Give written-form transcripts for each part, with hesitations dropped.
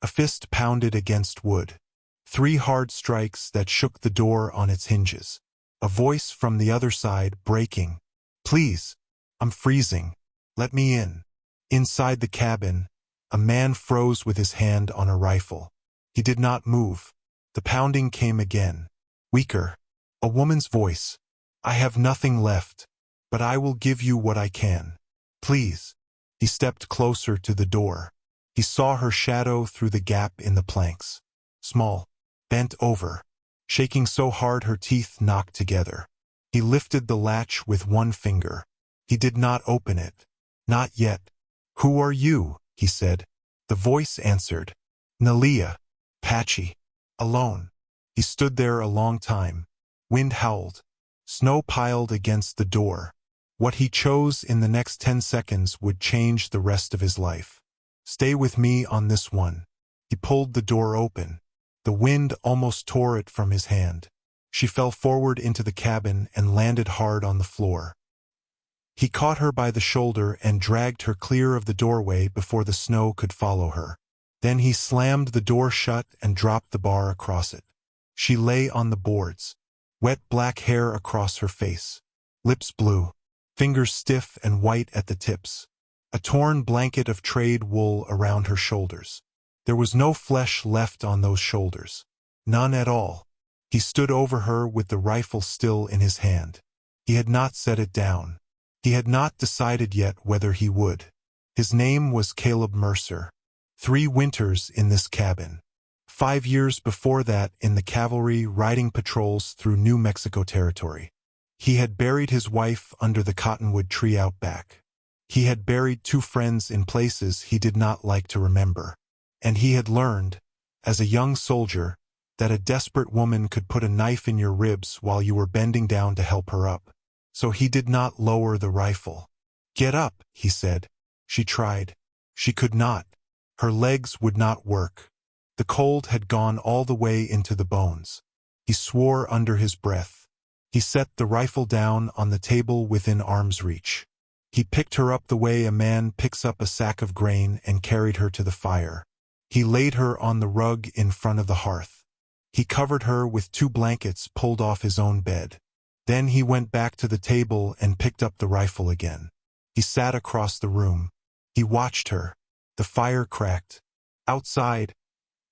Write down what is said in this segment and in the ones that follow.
A fist pounded against wood. 3 hard strikes that shook the door on its hinges. A voice from the other side breaking. "Please, I'm freezing. Let me in." Inside the cabin, a man froze with his hand on a rifle. He did not move. The pounding came again. Weaker. A woman's voice. "I have nothing left, but I will give you what I can. Please." He stepped closer to the door. He saw her shadow through the gap in the planks. Small, bent over, shaking so hard her teeth knocked together. He lifted the latch with one finger. He did not open it. Not yet. "Who are you?" he said. The voice answered. "Nalia. Apache." Alone. He stood there a long time. Wind howled. Snow piled against the door. What he chose in the next 10 seconds would change the rest of his life. "Stay with me on this one." He pulled the door open. The wind almost tore it from his hand. She fell forward into the cabin and landed hard on the floor. He caught her by the shoulder and dragged her clear of the doorway before the snow could follow her. Then he slammed the door shut and dropped the bar across it. She lay on the boards, wet black hair across her face, lips blue, fingers stiff and white at the tips, a torn blanket of trade wool around her shoulders. There was no flesh left on those shoulders. None at all. He stood over her with the rifle still in his hand. He had not set it down. He had not decided yet whether he would. His name was Caleb Mercer. 3 winters in this cabin. 5 years before that in the cavalry riding patrols through New Mexico territory. He had buried his wife under the cottonwood tree out back. He had buried 2 friends in places he did not like to remember. And he had learned, as a young soldier, that a desperate woman could put a knife in your ribs while you were bending down to help her up. So he did not lower the rifle. "Get up," he said. She tried. She could not. Her legs would not work. The cold had gone all the way into the bones. He swore under his breath. He set the rifle down on the table within arm's reach. He picked her up the way a man picks up a sack of grain and carried her to the fire. He laid her on the rug in front of the hearth. He covered her with 2 blankets pulled off his own bed. Then he went back to the table and picked up the rifle again. He sat across the room. He watched her. The fire cracked. Outside,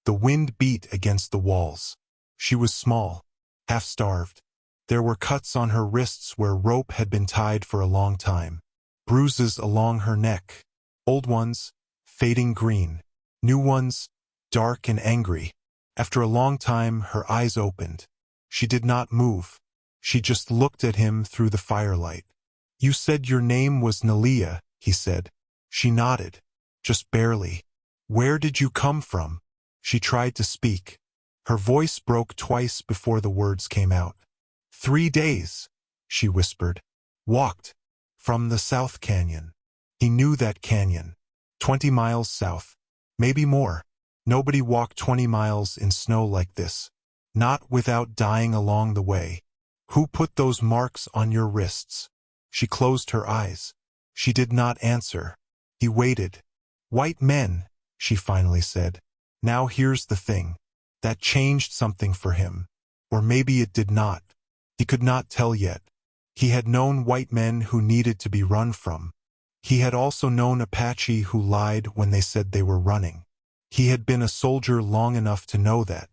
the wind beat against the walls. She was small, half-starved. There were cuts on her wrists where rope had been tied for a long time. Bruises along her neck. Old ones, fading green. New ones, dark and angry. After a long time, her eyes opened. She did not move. She just looked at him through the firelight. "You said your name was Nalia," he said. She nodded. "Just barely." "Where did you come from?" She tried to speak. Her voice broke twice before the words came out. 3 days, she whispered. "Walked. From the South Canyon." He knew that canyon. 20 miles south. Maybe more. Nobody walked 20 miles in snow like this. Not without dying along the way. "Who put those marks on your wrists?" She closed her eyes. She did not answer. He waited. "White men," she finally said. Now here's the thing. That changed something for him. Or maybe it did not. He could not tell yet. He had known white men who needed to be run from. He had also known Apache who lied when they said they were running. He had been a soldier long enough to know that.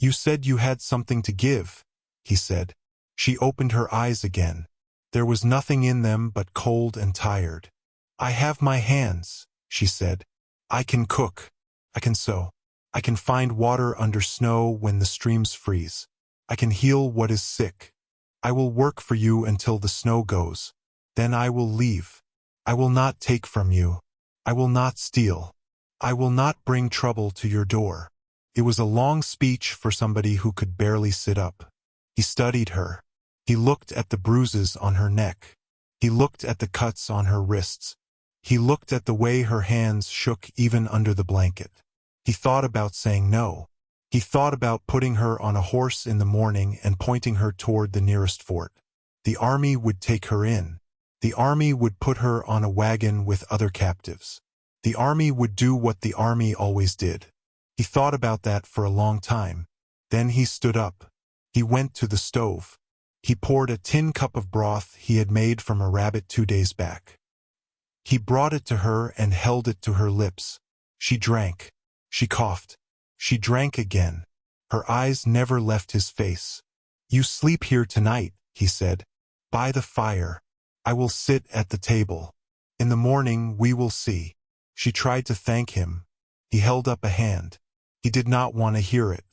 "You said you had something to give," he said. She opened her eyes again. There was nothing in them but cold and tired. "I have my hands," she said. "I can cook. I can sew. I can find water under snow when the streams freeze. I can heal what is sick. I will work for you until the snow goes. Then I will leave. I will not take from you. I will not steal. I will not bring trouble to your door." It was a long speech for somebody who could barely sit up. He studied her. He looked at the bruises on her neck. He looked at the cuts on her wrists. He looked at the way her hands shook even under the blanket. He thought about saying no. He thought about putting her on a horse in the morning and pointing her toward the nearest fort. The army would take her in. The army would put her on a wagon with other captives. The army would do what the army always did. He thought about that for a long time. Then he stood up. He went to the stove. He poured a tin cup of broth he had made from a rabbit 2 days back. He brought it to her and held it to her lips. She drank. She coughed. She drank again. Her eyes never left his face. "You sleep here tonight," he said. "By the fire. I will sit at the table. In the morning we will see." She tried to thank him. He held up a hand. He did not want to hear it.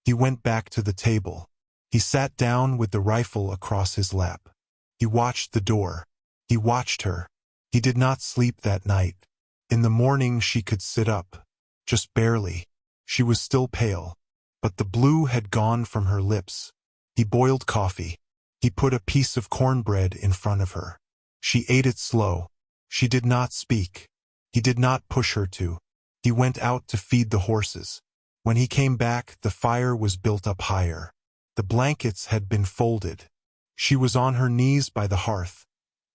He went back to the table. He sat down with the rifle across his lap. He watched the door. He watched her. He did not sleep that night. In the morning she could sit up. Just barely. She was still pale. But the blue had gone from her lips. He boiled coffee. He put a piece of cornbread in front of her. She ate it slow. She did not speak. He did not push her to. He went out to feed the horses. When he came back, the fire was built up higher. The blankets had been folded. She was on her knees by the hearth,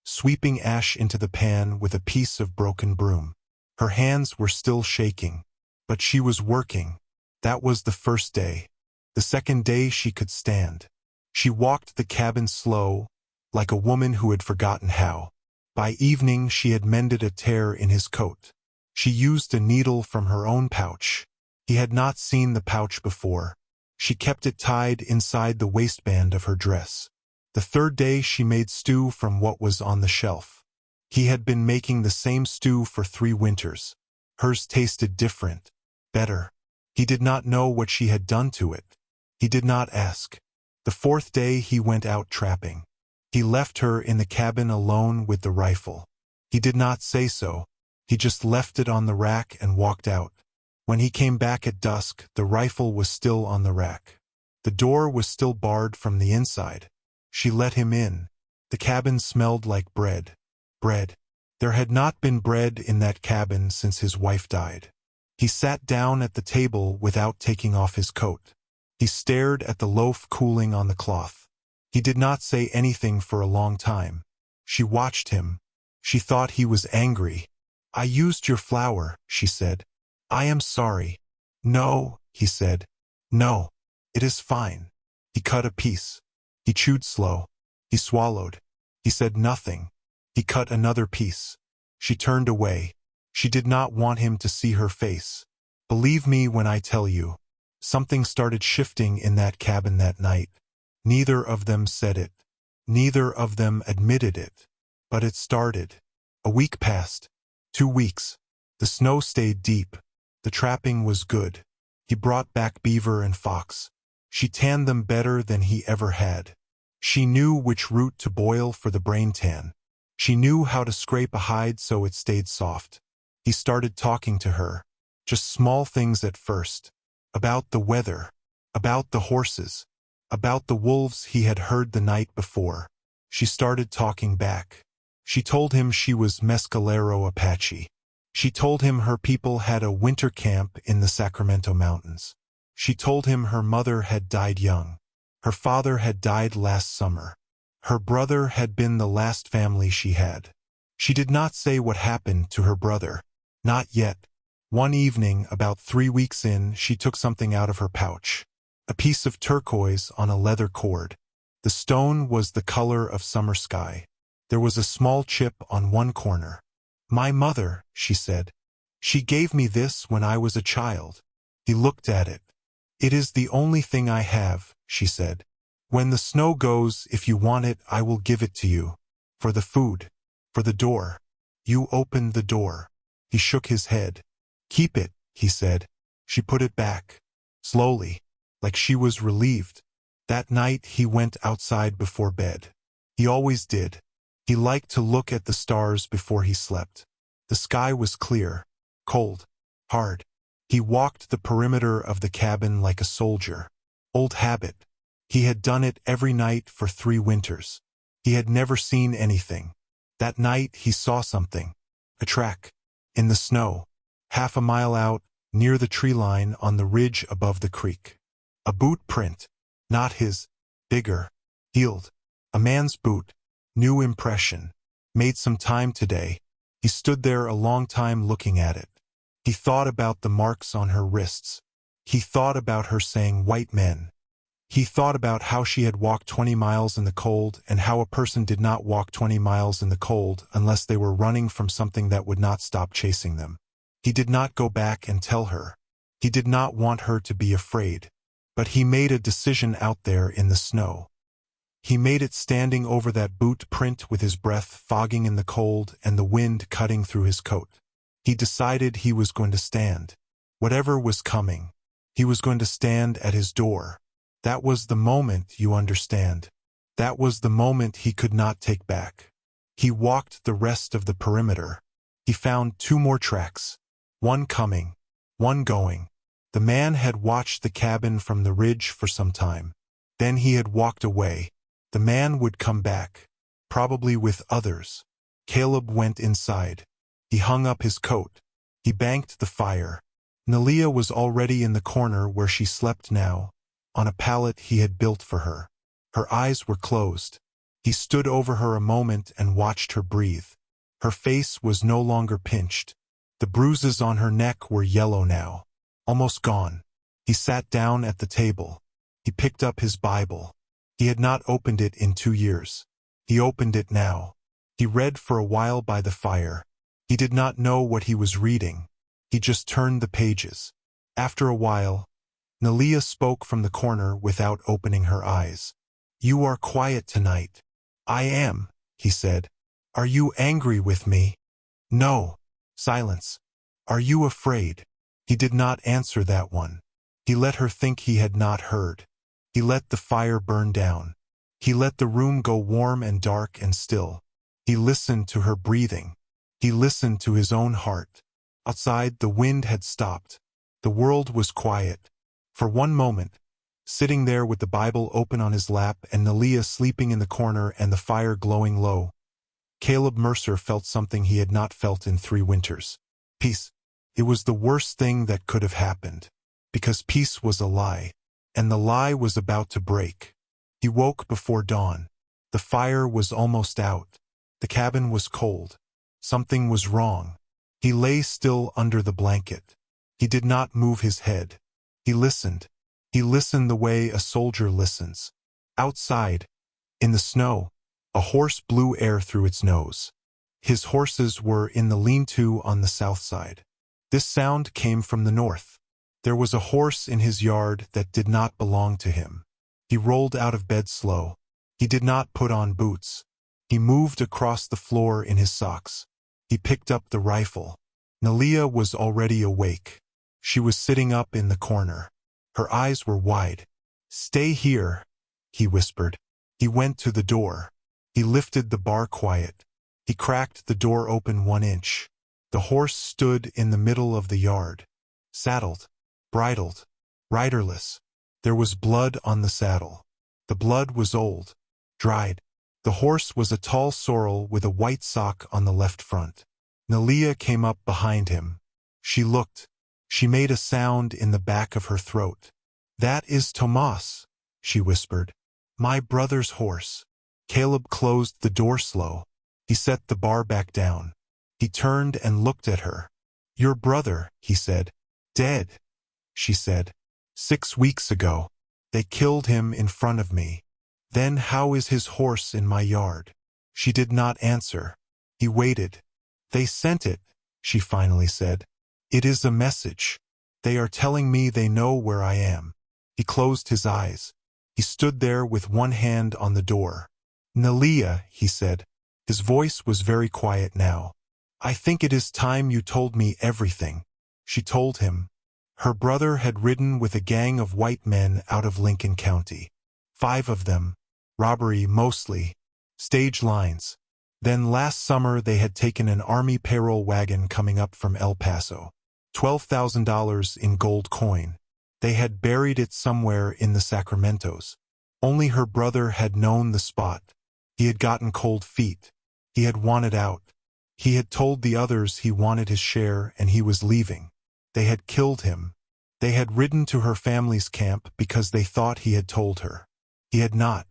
sweeping ash into the pan with a piece of broken broom. Her hands were still shaking, but she was working. That was the first day. The second day she could stand. She walked the cabin slow, like a woman who had forgotten how. By evening she had mended a tear in his coat. She used a needle from her own pouch. He had not seen the pouch before. She kept it tied inside the waistband of her dress. The third day she made stew from what was on the shelf. He had been making the same stew for 3 winters. Hers tasted different, better. He did not know what she had done to it. He did not ask. The fourth day he went out trapping. He left her in the cabin alone with the rifle. He did not say so. He just left it on the rack and walked out. When he came back at dusk, the rifle was still on the rack. The door was still barred from the inside. She let him in. The cabin smelled like bread. Bread. There had not been bread in that cabin since his wife died. He sat down at the table without taking off his coat. He stared at the loaf cooling on the cloth. He did not say anything for a long time. She watched him. She thought he was angry. "I used your flour," she said. "I am sorry." "No," he said. "No. It is fine." He cut a piece. He chewed slow. He swallowed. He said nothing. He cut another piece. She turned away. She did not want him to see her face. Believe me when I tell you. Something started shifting in that cabin that night. Neither of them said it. Neither of them admitted it. But it started. A week passed. 2 weeks. The snow stayed deep. The trapping was good. He brought back beaver and fox. She tanned them better than he ever had. She knew which root to boil for the brain tan. She knew how to scrape a hide so it stayed soft. He started talking to her. Just small things at first. About the weather. About the horses. About the wolves he had heard the night before. She started talking back. She told him she was Mescalero Apache. She told him her people had a winter camp in the Sacramento Mountains. She told him her mother had died young. Her father had died last summer. Her brother had been the last family she had. She did not say what happened to her brother. Not yet. One evening, about 3 weeks in, she took something out of her pouch. A piece of turquoise on a leather cord. The stone was the color of summer sky. There was a small chip on one corner. "My mother," she said. "She gave me this when I was a child." He looked at it. "It is the only thing I have," she said. "When the snow goes, if you want it, I will give it to you. For the food. For the door. You opened the door." He shook his head. "Keep it," he said. She put it back. Slowly. Like she was relieved. That night he went outside before bed. He always did. He liked to look at the stars before he slept. The sky was clear, cold, hard. He walked the perimeter of the cabin like a soldier. Old habit. He had done it every night for 3 winters. He had never seen anything. That night he saw something. A track. In the snow. Half a mile out, near the tree line on the ridge above the creek. A boot print. Not his. Bigger. Heeled. A man's boot. New impression. Made some time today. He stood there a long time looking at it. He thought about the marks on her wrists. He thought about her saying white men. He thought about how she had walked 20 miles in the cold and how a person did not walk 20 miles in the cold unless they were running from something that would not stop chasing them. He did not go back and tell her. He did not want her to be afraid. But he made a decision out there in the snow. He made it standing over that boot print with his breath fogging in the cold and the wind cutting through his coat. He decided he was going to stand. Whatever was coming, he was going to stand at his door. That was the moment, you understand. That was the moment he could not take back. He walked the rest of the perimeter. He found 2 more tracks. One coming, one going. The man had watched the cabin from the ridge for some time. Then he had walked away. The man would come back, probably with others. Caleb went inside. He hung up his coat. He banked the fire. Nalia was already in the corner where she slept now, on a pallet he had built for her. Her eyes were closed. He stood over her a moment and watched her breathe. Her face was no longer pinched. The bruises on her neck were yellow now, almost gone. He sat down at the table. He picked up his Bible. He had not opened it in 2 years. He opened it now. He read for a while by the fire. He did not know what he was reading. He just turned the pages. After a while, Nalia spoke from the corner without opening her eyes. "You are quiet tonight." "I am," he said. "Are you angry with me?" "No." Silence. "Are you afraid?" He did not answer that one. He let her think he had not heard. He let the fire burn down. He let the room go warm and dark and still. He listened to her breathing. He listened to his own heart. Outside, the wind had stopped. The world was quiet. For one moment, sitting there with the Bible open on his lap and Nalia sleeping in the corner and the fire glowing low, Caleb Mercer felt something he had not felt in 3 winters. Peace. It was the worst thing that could have happened. Because peace was a lie. And the lie was about to break. He woke before dawn. The fire was almost out. The cabin was cold. Something was wrong. He lay still under the blanket. He did not move his head. He listened. He listened the way a soldier listens. Outside, in the snow, a horse blew air through its nose. His horses were in the lean-to on the south side. This sound came from the north. There was a horse in his yard that did not belong to him. He rolled out of bed slow. He did not put on boots. He moved across the floor in his socks. He picked up the rifle. Nalia was already awake. She was sitting up in the corner. Her eyes were wide. "Stay here," he whispered. He went to the door. He lifted the bar quiet. He cracked the door open 1 inch. The horse stood in the middle of the yard. Saddled. Bridled. Riderless. There was blood on the saddle. The blood was old. Dried. The horse was a tall sorrel with a white sock on the left front. Nalia came up behind him. She looked. She made a sound in the back of her throat. "That is Tomas," she whispered. "My brother's horse." Caleb closed the door slow. He set the bar back down. He turned and looked at her. "Your brother," he said. "Dead," she said. "6 weeks ago. They killed him in front of me. Then how is his horse in my yard?" She did not answer. He waited. "They sent it," she finally said. "It is a message. They are telling me they know where I am." He closed his eyes. He stood there with one hand on the door. "Nalia," he said. His voice was very quiet now. "I think it is time you told me everything." She told him. Her brother had ridden with a gang of white men out of Lincoln County. 5 of them. Robbery mostly. Stage lines. Then last summer they had taken an army payroll wagon coming up from El Paso. $12,000 in gold coin. They had buried it somewhere in the Sacramentos. Only her brother had known the spot. He had gotten cold feet. He had wanted out. He had told the others he wanted his share and he was leaving. They had killed him. They had ridden to her family's camp because they thought he had told her. He had not.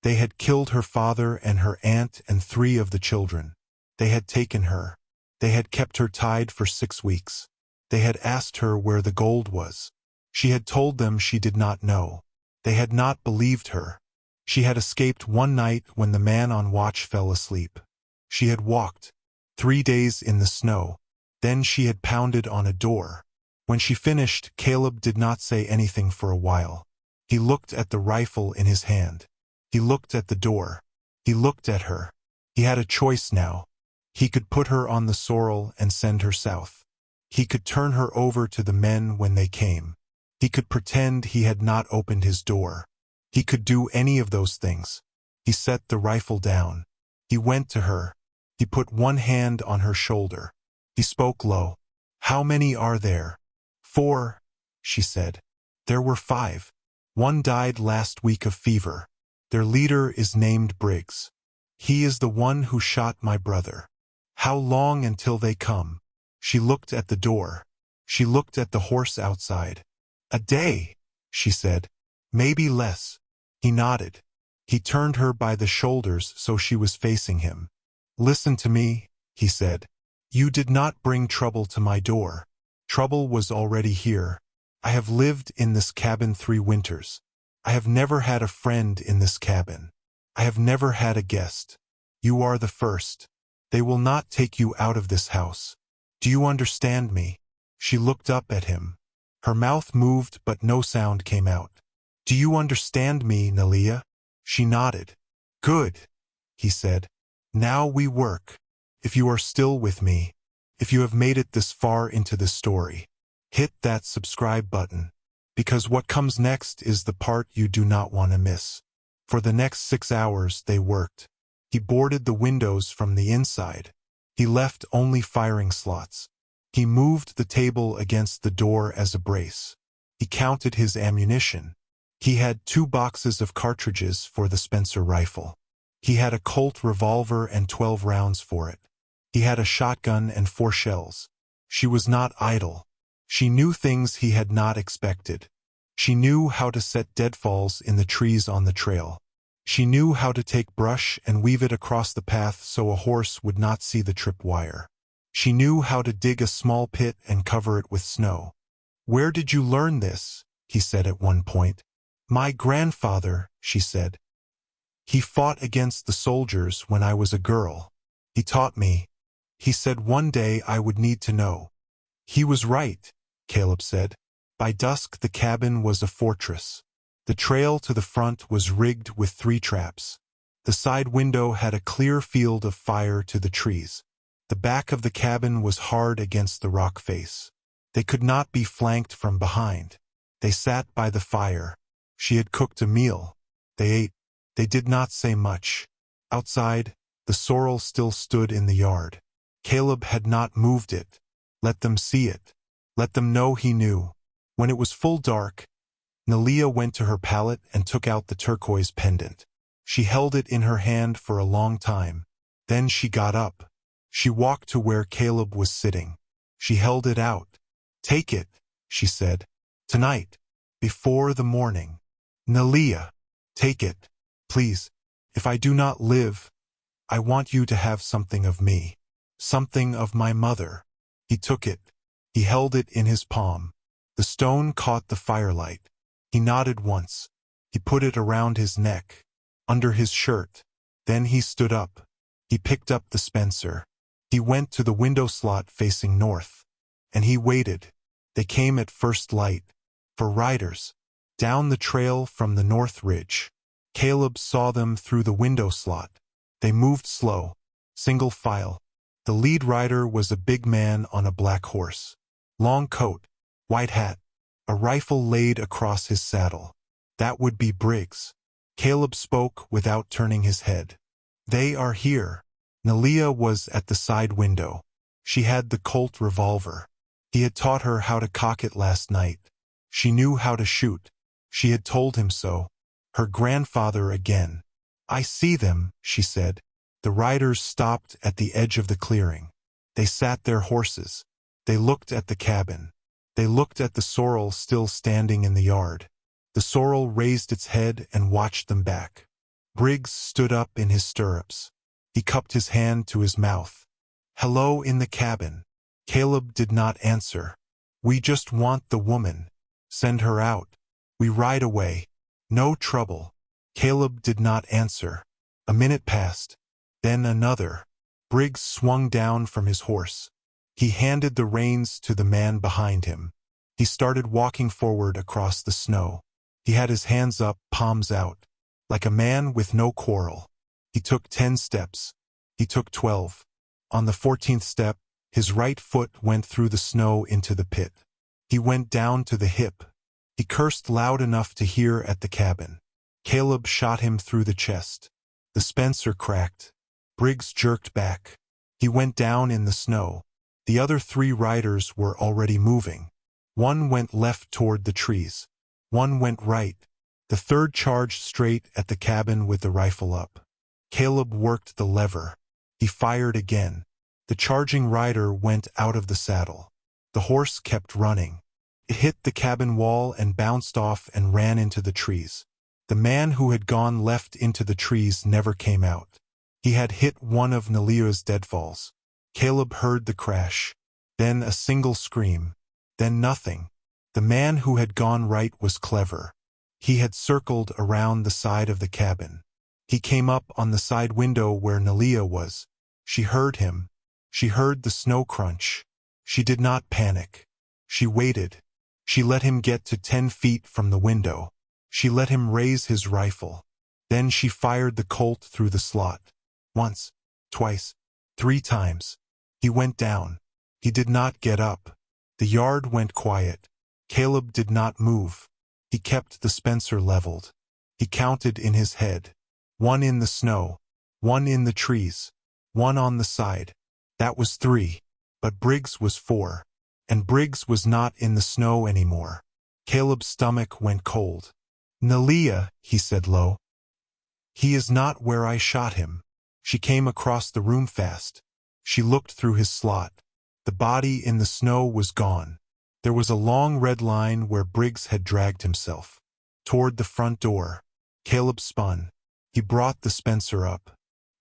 They had killed her father and her aunt and 3 of the children. They had taken her. They had kept her tied for 6 weeks. They had asked her where the gold was. She had told them she did not know. They had not believed her. She had escaped one night when the man on watch fell asleep. She had walked 3 days in the snow. Then she had pounded on a door. When she finished, Caleb did not say anything for a while. He looked at the rifle in his hand. He looked at the door. He looked at her. He had a choice now. He could put her on the sorrel and send her south. He could turn her over to the men when they came. He could pretend he had not opened his door. He could do any of those things. He set the rifle down. He went to her. He put one hand on her shoulder. He spoke low. "How many are there?" "4," she said. "There were 5. One died last week of fever. Their leader is named Briggs. He is the one who shot my brother. How long until they come?" She looked at the door. She looked at the horse outside. "A day," she said. "Maybe less." He nodded. He turned her by the shoulders so she was facing him. "Listen to me," he said. "You did not bring trouble to my door. Trouble was already here. I have lived in this cabin 3 winters. I have never had a friend in this cabin. I have never had a guest. You are the first. They will not take you out of this house. Do you understand me?" She looked up at him. Her mouth moved but no sound came out. "Do you understand me, Nalia?" She nodded. "Good," he said. "Now we work. If you are still with me, if you have made it this far into the story, hit that subscribe button, because what comes next is the part you do not want to miss." For the next 6 hours they worked. He boarded the windows from the inside. He left only firing slots. He moved the table against the door as a brace. He counted his ammunition. He had 2 boxes of cartridges for the Spencer rifle. He had a Colt revolver and 12 rounds for it. He had a shotgun and 4 shells. She was not idle. She knew things he had not expected. She knew how to set deadfalls in the trees on the trail. She knew how to take brush and weave it across the path so a horse would not see the tripwire. She knew how to dig a small pit and cover it with snow. "Where did you learn this?" he said at one point. "My grandfather," she said. "He fought against the soldiers when I was a girl. He taught me. He said one day I would need to know." He was right, Caleb said. By dusk the cabin was a fortress. The trail to the front was rigged with 3 traps. The side window had a clear field of fire to the trees. The back of the cabin was hard against the rock face. They could not be flanked from behind. They sat by the fire. She had cooked a meal. They ate. They did not say much. Outside, the sorrel still stood in the yard. Caleb had not moved it. Let them see it. Let them know he knew. When it was full dark, Nalia went to her pallet and took out the turquoise pendant. She held it in her hand for a long time. Then she got up. She walked to where Caleb was sitting. She held it out. "Take it," she said. "Tonight, before the morning. Nalia, take it, please. If I do not live, I want you to have something of me. Something of my mother." He took it. He held it in his palm. The stone caught the firelight. He nodded once. He put it around his neck, under his shirt. Then he stood up. He picked up the Spencer. He went to the window slot facing north. And he waited. They came at first light. For riders. Down the trail from the north ridge. Caleb saw them through the window slot. They moved slow. Single file. The lead rider was a big man on a black horse. Long coat. White hat. A rifle laid across his saddle. That would be Briggs. Caleb spoke without turning his head. "They are here." Nalia was at the side window. She had the Colt revolver. He had taught her how to cock it last night. She knew how to shoot. She had told him so. Her grandfather again. "I see them," she said. The riders stopped at the edge of the clearing. They sat their horses. They looked at the cabin. They looked at the sorrel still standing in the yard. The sorrel raised its head and watched them back. Briggs stood up in his stirrups. He cupped his hand to his mouth. "Hello in the cabin." Caleb did not answer. "We just want the woman." Send her out. We ride away. No trouble. Caleb did not answer. A minute passed. Then another. Briggs swung down from his horse. He handed the reins to the man behind him. He started walking forward across the snow. He had his hands up, palms out, like a man with no quarrel. He took 10 steps. He took 12. On the 14th step, his right foot went through the snow into the pit. He went down to the hip. He cursed loud enough to hear at the cabin. Caleb shot him through the chest. The Spencer cracked. Briggs jerked back. He went down in the snow. The other 3 riders were already moving. One went left toward the trees. One went right. The third charged straight at the cabin with the rifle up. Caleb worked the lever. He fired again. The charging rider went out of the saddle. The horse kept running. It hit the cabin wall and bounced off and ran into the trees. The man who had gone left into the trees never came out. He had hit one of Nalia's deadfalls. Caleb heard the crash. Then a single scream. Then nothing. The man who had gone right was clever. He had circled around the side of the cabin. He came up on the side window where Nalia was. She heard him. She heard the snow crunch. She did not panic. She waited. She let him get to 10 feet from the window. She let him raise his rifle. Then she fired the Colt through the slot. Once, twice, 3 times. He went down. He did not get up. The yard went quiet. Caleb did not move. He kept the Spencer leveled. He counted in his head. 1 in the snow. 1 in the trees. 1 on the side. That was 3. But Briggs was 4. And Briggs was not in the snow anymore. Caleb's stomach went cold. Nalia, he said low. He is not where I shot him. She came across the room fast. She looked through his slot. The body in the snow was gone. There was a long red line where Briggs had dragged himself. Toward the front door. Caleb spun. He brought the Spencer up.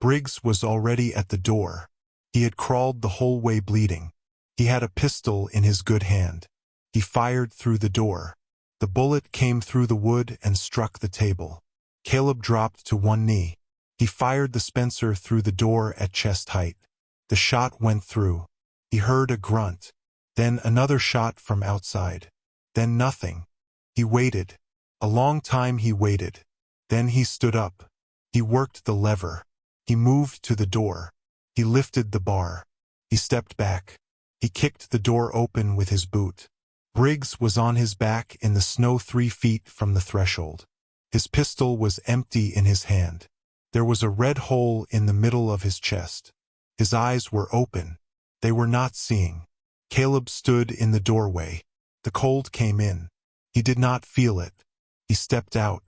Briggs was already at the door. He had crawled the whole way bleeding. He had a pistol in his good hand. He fired through the door. The bullet came through the wood and struck the table. Caleb dropped to one knee. He fired the Spencer through the door at chest height. The shot went through. He heard a grunt. Then another shot from outside. Then nothing. He waited. A long time he waited. Then he stood up. He worked the lever. He moved to the door. He lifted the bar. He stepped back. He kicked the door open with his boot. Briggs was on his back in the snow 3 feet from the threshold. His pistol was empty in his hand. There was a red hole in the middle of his chest. His eyes were open. They were not seeing. Caleb stood in the doorway. The cold came in. He did not feel it. He stepped out.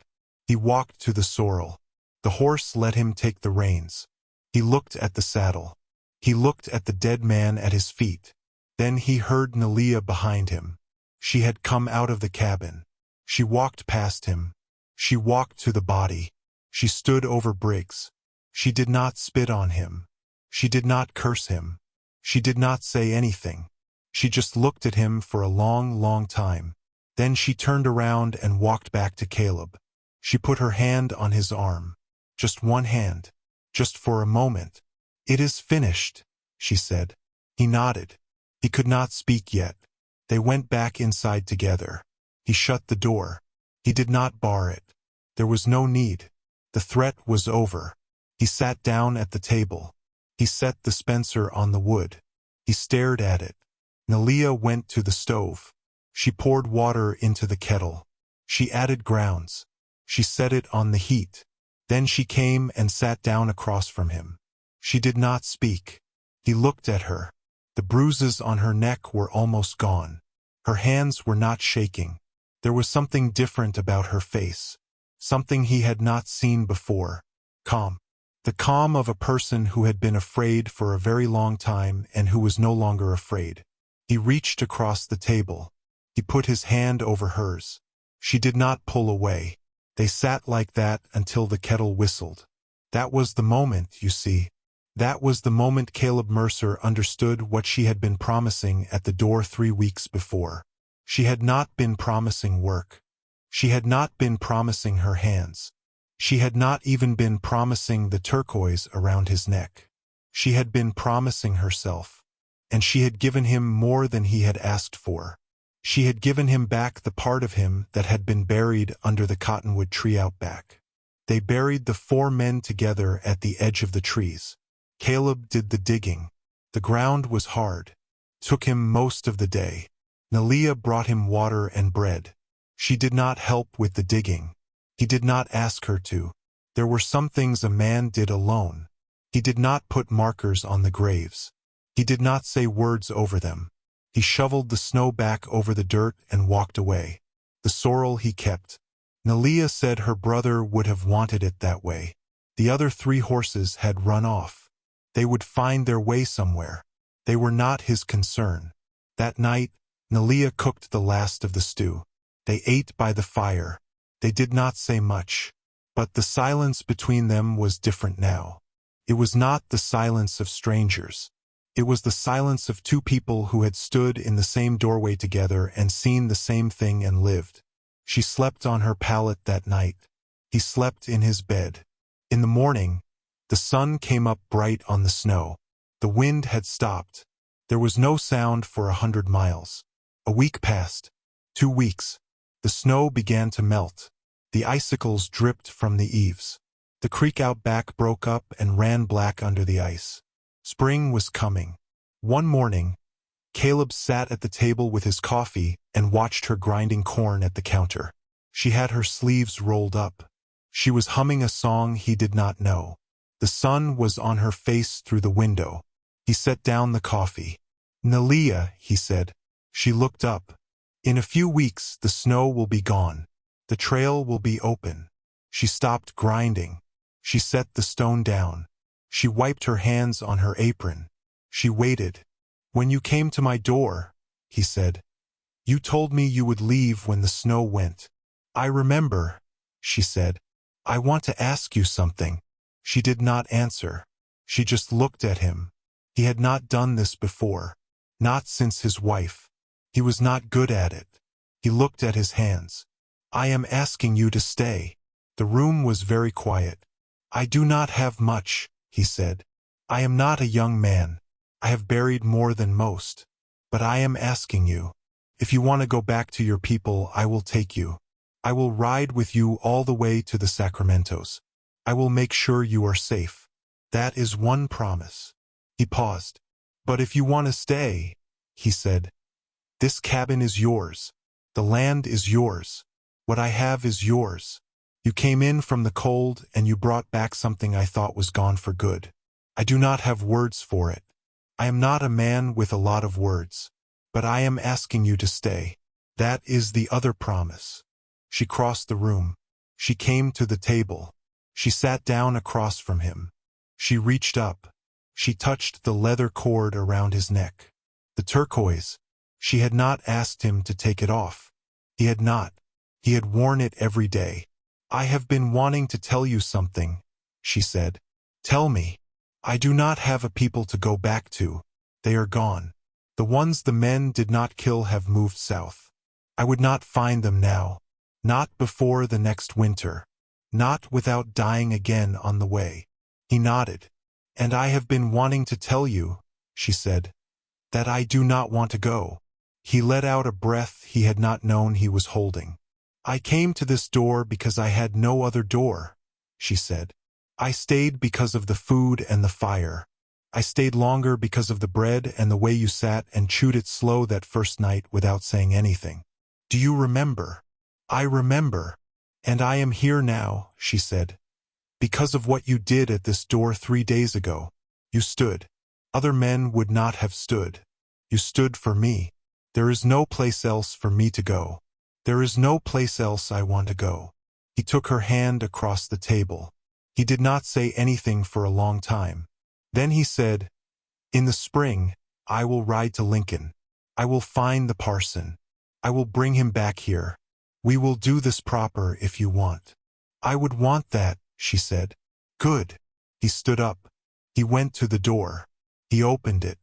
He walked to the sorrel. The horse let him take the reins. He looked at the saddle. He looked at the dead man at his feet. Then he heard Nalia behind him. She had come out of the cabin. She walked past him. She walked to the body. She stood over Briggs. She did not spit on him. She did not curse him. She did not say anything. She just looked at him for a long, long time. Then she turned around and walked back to Caleb. She put her hand on his arm. Just one hand. Just for a moment. It is finished, she said. He nodded. He could not speak yet. They went back inside together. He shut the door. He did not bar it. There was no need. The threat was over. He sat down at the table. He set the Spencer on the wood. He stared at it. Nalia went to the stove. She poured water into the kettle. She added grounds. She set it on the heat. Then she came and sat down across from him. She did not speak. He looked at her. The bruises on her neck were almost gone. Her hands were not shaking. There was something different about her face. Something he had not seen before. Calm. The calm of a person who had been afraid for a very long time and who was no longer afraid. He reached across the table. He put his hand over hers. She did not pull away. They sat like that until the kettle whistled. That was the moment, you see. That was the moment Caleb Mercer understood what she had been promising at the door 3 weeks before. She had not been promising work. She had not been promising her hands. She had not even been promising the turquoise around his neck. She had been promising herself, and she had given him more than he had asked for. She had given him back the part of him that had been buried under the cottonwood tree out back. They buried the 4 men together at the edge of the trees. Caleb did the digging. The ground was hard. Took him most of the day. Nelia brought him water and bread. She did not help with the digging. He did not ask her to. There were some things a man did alone. He did not put markers on the graves. He did not say words over them. He shoveled the snow back over the dirt and walked away. The sorrel he kept. Nelia said her brother would have wanted it that way. The other 3 horses had run off. They would find their way somewhere. They were not his concern. That night, Nelia cooked the last of the stew. They ate by the fire. They did not say much. But the silence between them was different now. It was not the silence of strangers. It was the silence of 2 people who had stood in the same doorway together and seen the same thing and lived. She slept on her pallet that night. He slept in his bed. In the morning, the sun came up bright on the snow. The wind had stopped. There was no sound for 100 miles. A week passed. 2 weeks. The snow began to melt. The icicles dripped from the eaves. The creek out back broke up and ran black under the ice. Spring was coming. One morning, Caleb sat at the table with his coffee and watched her grinding corn at the counter. She had her sleeves rolled up. She was humming a song he did not know. The sun was on her face through the window. He set down the coffee. "Nelia," he said. She looked up. "In a few weeks the snow will be gone. The trail will be open." She stopped grinding. She set the stone down. She wiped her hands on her apron. She waited. "When you came to my door," he said, "you told me you would leave when the snow went." "I remember," she said. "I want to ask you something." She did not answer. She just looked at him. He had not done this before. Not since his wife. He was not good at it. He looked at his hands. "I am asking you to stay." The room was very quiet. "I do not have much," he said. "I am not a young man. I have buried more than most. But I am asking you. If you want to go back to your people, I will take you. I will ride with you all the way to the Sacramentos. I will make sure you are safe. That is one promise." He paused. "But if you want to stay," he said, "this cabin is yours. The land is yours. What I have is yours. You came in from the cold and you brought back something I thought was gone for good. I do not have words for it. I am not a man with a lot of words. But I am asking you to stay. That is the other promise." She crossed the room. She came to the table. She sat down across from him. She reached up. She touched the leather cord around his neck. The turquoise. She had not asked him to take it off. He had not. He had worn it every day. "I have been wanting to tell you something," she said. "Tell me." "I do not have a people to go back to. They are gone. The ones the men did not kill have moved south. I would not find them now. Not before the next winter. Not without dying again on the way." He nodded. "And I have been wanting to tell you," she said, "that I do not want to go." He let out a breath he had not known he was holding. "I came to this door because I had no other door," she said. "I stayed because of the food and the fire. I stayed longer because of the bread and the way you sat and chewed it slow that first night without saying anything. Do you remember?" "I remember. And I am here now," she said. "Because of what you did at this door 3 days ago. You stood. Other men would not have stood. You stood for me. There is no place else for me to go. There is no place else I want to go." He took her hand across the table. He did not say anything for a long time. Then he said, "In the spring, I will ride to Lincoln. I will find the parson. I will bring him back here. We will do this proper if you want." "I would want that," she said. "Good." He stood up. He went to the door. He opened it.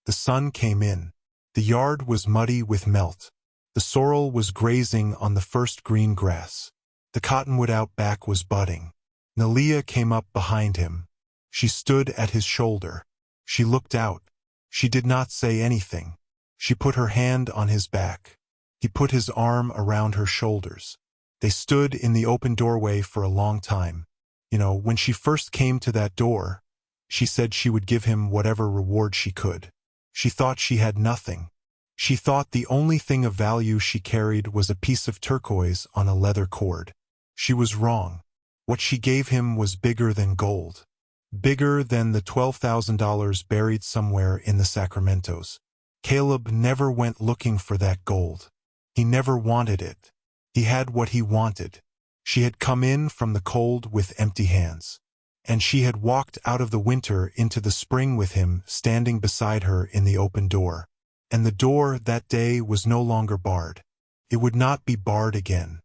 The sun came in. The yard was muddy with melt. The sorrel was grazing on the first green grass. The cottonwood out back was budding. Nelia came up behind him. She stood at his shoulder. She looked out. She did not say anything. She put her hand on his back. He put his arm around her shoulders. They stood in the open doorway for a long time. When she first came to that door, she said she would give him whatever reward she could. She thought she had nothing. She thought the only thing of value she carried was a piece of turquoise on a leather cord. She was wrong. What she gave him was bigger than gold. Bigger than the $12,000 buried somewhere in the Sacramentos. Caleb never went looking for that gold. He never wanted it. He had what he wanted. She had come in from the cold with empty hands. And she had walked out of the winter into the spring with him standing beside her in the open door. And the door that day was no longer barred. It would not be barred again.